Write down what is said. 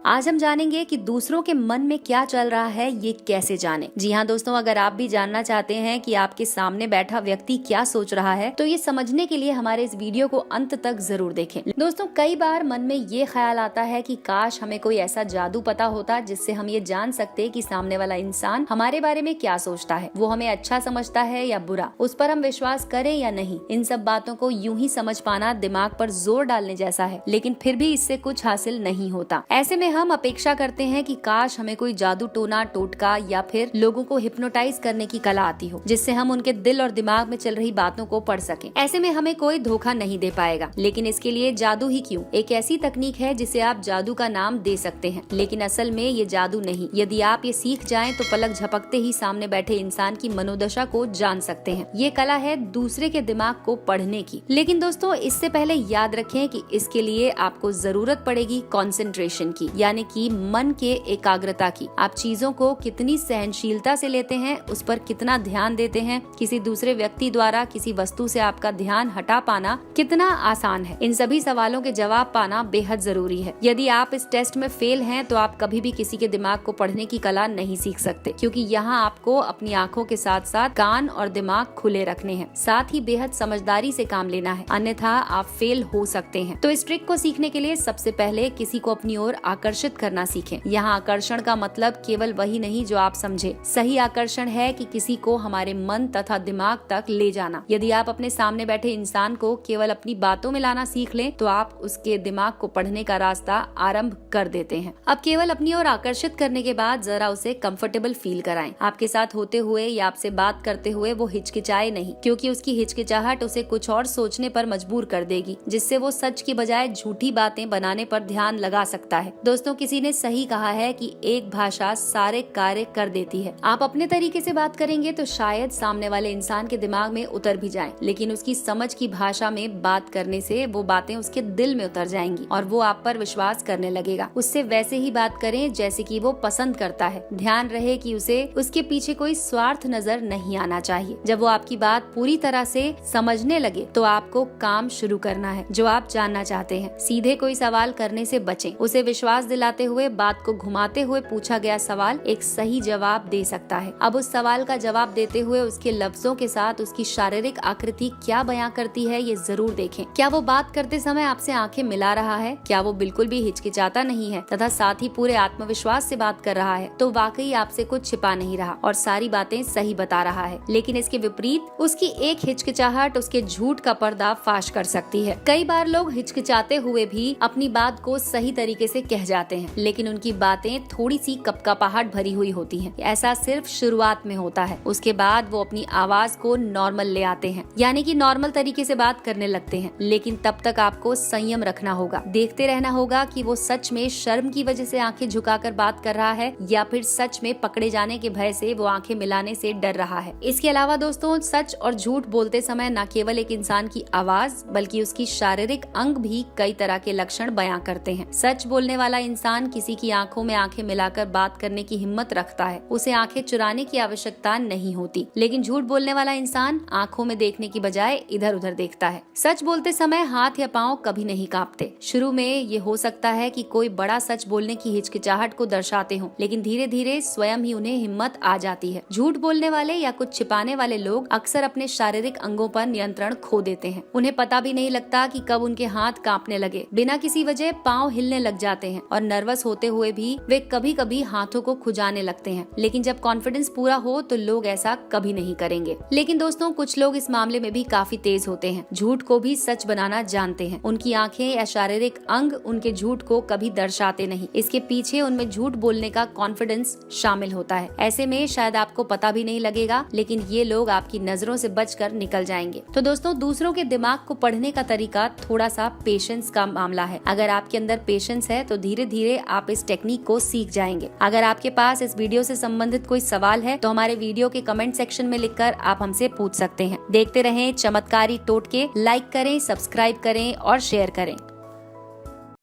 आज हम जानेंगे कि दूसरों के मन में क्या चल रहा है, ये कैसे जाने। जी हाँ दोस्तों, अगर आप भी जानना चाहते हैं कि आपके सामने बैठा व्यक्ति क्या सोच रहा है तो ये समझने के लिए हमारे इस वीडियो को अंत तक जरूर देखें। दोस्तों, कई बार मन में ये ख्याल आता है कि काश हमें कोई ऐसा जादू पता होता जिससे हम ये जान सकते कि सामने वाला इंसान हमारे बारे में क्या सोचता है, वो हमें अच्छा समझता है या बुरा, उस पर हम विश्वास करें या नहीं। इन सब बातों को यूं ही समझ पाना दिमाग पर जोर डालने जैसा है, लेकिन फिर भी इससे कुछ हासिल नहीं होता। ऐसे में हम अपेक्षा करते हैं कि काश हमें कोई जादू टोना टोटका या फिर लोगों को हिप्नोटाइज करने की कला आती हो, जिससे हम उनके दिल और दिमाग में चल रही बातों को पढ़ सकें। ऐसे में हमें कोई धोखा नहीं दे पाएगा। लेकिन इसके लिए जादू ही क्यों, एक ऐसी तकनीक है जिसे आप जादू का नाम दे सकते हैं, लेकिन असल में ये जादू नहीं। यदि आप ये सीख जाएं तो पलक झपकते ही सामने बैठे इंसान की मनोदशा को जान सकते हैं। ये कला है दूसरे के दिमाग को पढ़ने की। लेकिन दोस्तों, इससे पहले याद रखें कि इसके लिए आपको जरूरत पड़ेगी कंसंट्रेशन की, यानी कि मन के एकाग्रता की। आप चीजों को कितनी सहनशीलता से लेते हैं, उस पर कितना ध्यान देते हैं। किसी दूसरे व्यक्ति द्वारा किसी वस्तु से आपका ध्यान हटा पाना कितना आसान है, इन सभी सवालों के जवाब पाना बेहद जरूरी है। यदि आप इस टेस्ट में फेल हैं तो आप कभी भी किसी के दिमाग को पढ़ने की कला नहीं सीख सकते, क्योंकि यहाँ आपको अपनी आंखों के साथ साथ कान और दिमाग खुले रखने हैं, साथ ही बेहद समझदारी से काम लेना है, अन्यथा आप फेल हो सकते हैं। तो इस ट्रिक को सीखने के लिए सबसे पहले किसी को अपनी ओर आकर्षित करना सीखें। यहाँ आकर्षण का मतलब केवल वही नहीं जो आप समझे। सही आकर्षण है कि किसी को हमारे मन तथा दिमाग तक ले जाना। यदि आप अपने सामने बैठे इंसान को केवल अपनी बातों में लाना सीख लें तो आप उसके दिमाग को पढ़ने का रास्ता आरंभ कर देते हैं। अब केवल अपनी ओर आकर्षित करने के बाद जरा उसे कंफर्टेबल फील कराएं। आपके साथ होते हुए या आपसे बात करते हुए वो हिचकिचाए नहीं, क्योंकि उसकी हिचकिचाहट उसे कुछ और सोचने पर मजबूर कर देगी, जिससे वो सच की बजाय झूठी बातें बनाने पर ध्यान लगा सकता है। दोस्तों, किसी ने सही कहा है कि एक भाषा सारे कार्य कर देती है। आप अपने तरीके से बात करेंगे तो शायद सामने वाले इंसान के दिमाग में उतर भी जाएं, लेकिन उसकी समझ की भाषा में बात करने से वो बातें उसके दिल में उतर जाएंगी और वो आप पर विश्वास करने लगेगा। उससे वैसे ही बात करें जैसे कि वो पसंद करता है। ध्यान रहे कि उसे उसके पीछे कोई स्वार्थ नजर नहीं आना चाहिए। जब वो आपकी बात पूरी तरह से समझने लगे तो आपको काम शुरू करना है जो आप जानना चाहते हैं। सीधे कोई सवाल करने से बचें। उसे विश्वास दिलाते हुए बात को घुमाते हुए पूछा गया सवाल एक सही जवाब दे सकता है। अब उस सवाल का जवाब देते हुए उसके लफ्जों के साथ उसकी शारीरिक आकृति क्या बयां करती है ये जरूर देखें। क्या वो बात करते समय आपसे आंखें मिला रहा है? क्या वो बिल्कुल भी हिचकिचाता नहीं है तथा साथ ही पूरे आत्मविश्वास से बात कर रहा है? तो वाकई आपसे कुछ छिपा नहीं रहा और सारी बातें सही बता रहा है। लेकिन इसके विपरीत उसकी एक हिचकिचाहट उसके झूठ का पर्दा फाश कर सकती है। कई बार लोग हिचकिचाते हुए भी अपनी बात को सही तरीके से कह जाते हैं, लेकिन उनकी बातें थोड़ी सी कपकपाहट भरी हुई होती हैं। ऐसा सिर्फ शुरुआत में होता है। उसके बाद वो अपनी आवाज को नॉर्मल ले आते हैं, यानी कि नॉर्मल तरीके से बात करने लगते हैं। लेकिन तब तक आपको संयम रखना होगा। देखते रहना होगा कि वो सच में शर्म की वजह से आंखें झुकाकर बात कर रहा है या फिर सच में पकड़े जाने के भय से वो आंखें मिलाने से डर रहा है। इसके अलावा दोस्तों, सच और झूठ बोलते समय न केवल एक इंसान की आवाज बल्कि उसकी शारीरिक अंग भी कई तरह के लक्षण बयां करते हैं। सच बोलने वाला इंसान किसी की आंखों में आंखें मिलाकर बात करने की हिम्मत रखता है। उसे आंखें चुराने की आवश्यकता नहीं होती। लेकिन झूठ बोलने वाला इंसान आंखों में देखने की बजाय इधर उधर देखता है। सच बोलते समय हाथ या पांव कभी नहीं कांपते। शुरू में ये हो सकता है कि कोई बड़ा सच बोलने की हिचकिचाहट को दर्शाते हों, लेकिन धीरे धीरे स्वयं ही उन्हें हिम्मत आ जाती है। झूठ बोलने वाले या कुछ छिपाने वाले लोग अक्सर अपने शारीरिक अंगों पर नियंत्रण खो देते हैं। उन्हें पता भी नहीं लगता कि कब उनके हाथ कांपने लगे। बिना किसी वजह पांव हिलने लग जाते हैं और नर्वस होते हुए भी वे कभी कभी हाथों को खुजाने लगते हैं। लेकिन जब कॉन्फिडेंस पूरा हो तो लोग ऐसा कभी नहीं करेंगे। लेकिन दोस्तों, कुछ लोग इस मामले में भी काफी तेज होते हैं। झूठ को भी सच बनाना जानते हैं। उनकी आंखें या शारीरिक अंग उनके झूठ को कभी दर्शाते नहीं। इसके पीछे उनमें झूठ बोलने का कॉन्फिडेंस शामिल होता है। ऐसे में शायद आपको पता भी नहीं लगेगा, लेकिन ये लोग आपकी नजरों से बचकर निकल जाएंगे। तो दोस्तों, दूसरों के दिमाग को पढ़ने का तरीका थोड़ा सा पेशेंस का मामला है। अगर आपके अंदर पेशेंस है तो धीरे धीरे आप इस टेक्निक को सीख जाएंगे। अगर आपके पास इस वीडियो से संबंधित कोई सवाल है तो हमारे वीडियो के कमेंट सेक्शन में लिखकर आप हमसे पूछ सकते हैं। देखते रहें चमत्कारी टोटके। लाइक करें, सब्सक्राइब करें और शेयर करें।